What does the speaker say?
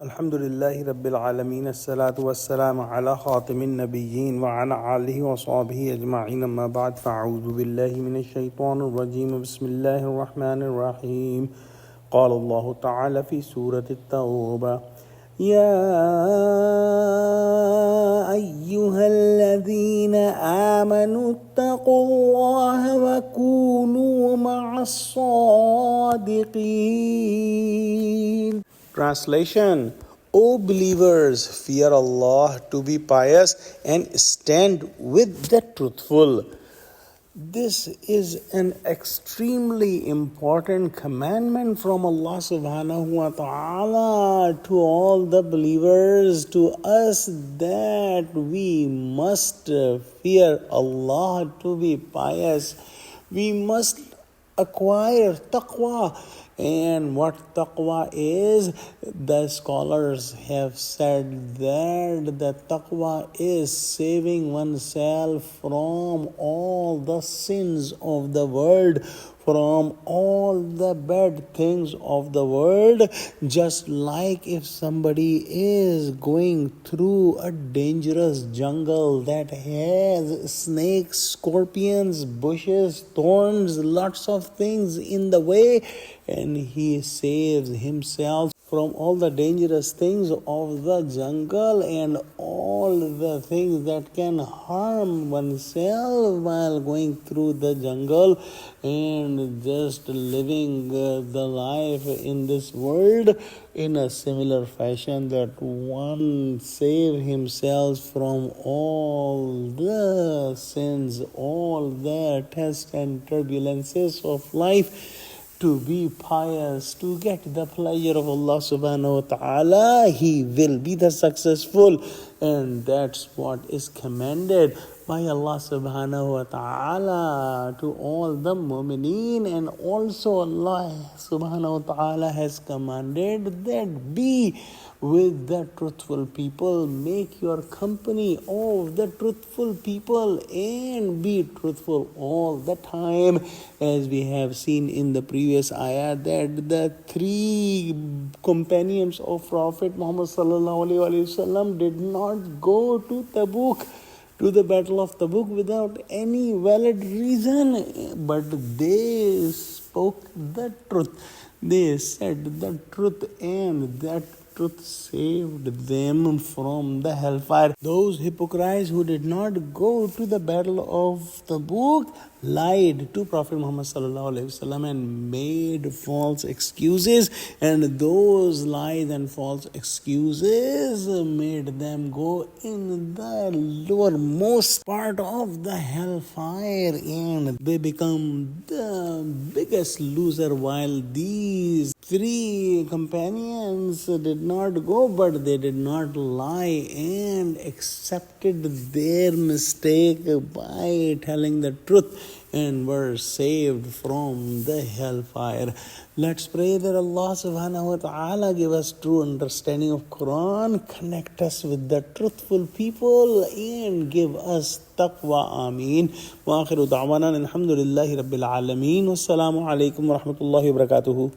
Alhamdulillahi Rabbil Alameen, As-salatu was-salamu ala khatimin nabiyyin wa ala alihi wa sahbihi ajma'in, amma ba'd, fa'udhu billahi minash shaitanir rajim, bismillahir rahmanir rahim. Qala Allahu ta'ala fi Surah Tawba, Ya ayyuhalladhina amanu ittaqullaha wa kunu ma'as sadiqin. Translation: O believers, fear Allah to be pious and stand with the truthful. This is an extremely important commandment from Allah subhanahu wa ta'ala to all the believers, to us, that we must fear Allah to be pious. We must acquire taqwa. And what taqwa is, the scholars have said that the taqwa is saving oneself from all the sins of the world, from all the bad things of the world. Just like if somebody is going through a dangerous jungle that has snakes, scorpions, bushes, thorns, lots of things in the way, and he saves himself from all the dangerous things of the jungle and all the things that can harm oneself while going through the jungle and just living the life in this world. In a similar fashion, that one save himself from all the sins, all the tests and turbulences of life, to be pious, to get the pleasure of Allah subhanahu wa ta'ala, he will be the successful. And that's what is commanded by Allah subhanahu wa ta'ala to all the mu'mineen. And also Allah subhanahu wa ta'ala has commanded that be with the truthful people, make your company of the truthful people and be truthful all the time. As we have seen in the previous ayat, that the three companions of Prophet Muhammad sallallahu alaihi wasallam did not go to Tabuk, to the battle of Tabuk, without any valid reason, but they spoke the truth. They said the truth, and that truth saved them from the hellfire. Those hypocrites who did not go to the battle of Tabuk lied to Prophet Muhammad sallallahu alaihi wasallam and made false excuses, and those lies and false excuses made them go in the lowermost part of the hellfire, and they become the biggest loser, while these three companions did not go, but they did not lie and accepted their mistake by telling the truth and were saved from the hellfire. Let's pray that Allah subhanahu wa ta'ala give us true understanding of Quran, connect us with the truthful people, and give us taqwa. Ameen. Wa akhiru da'wana alhamdulillahi rabbil alameen. Wassalamu alaikum wa rahmatullahi wa barakatuhu.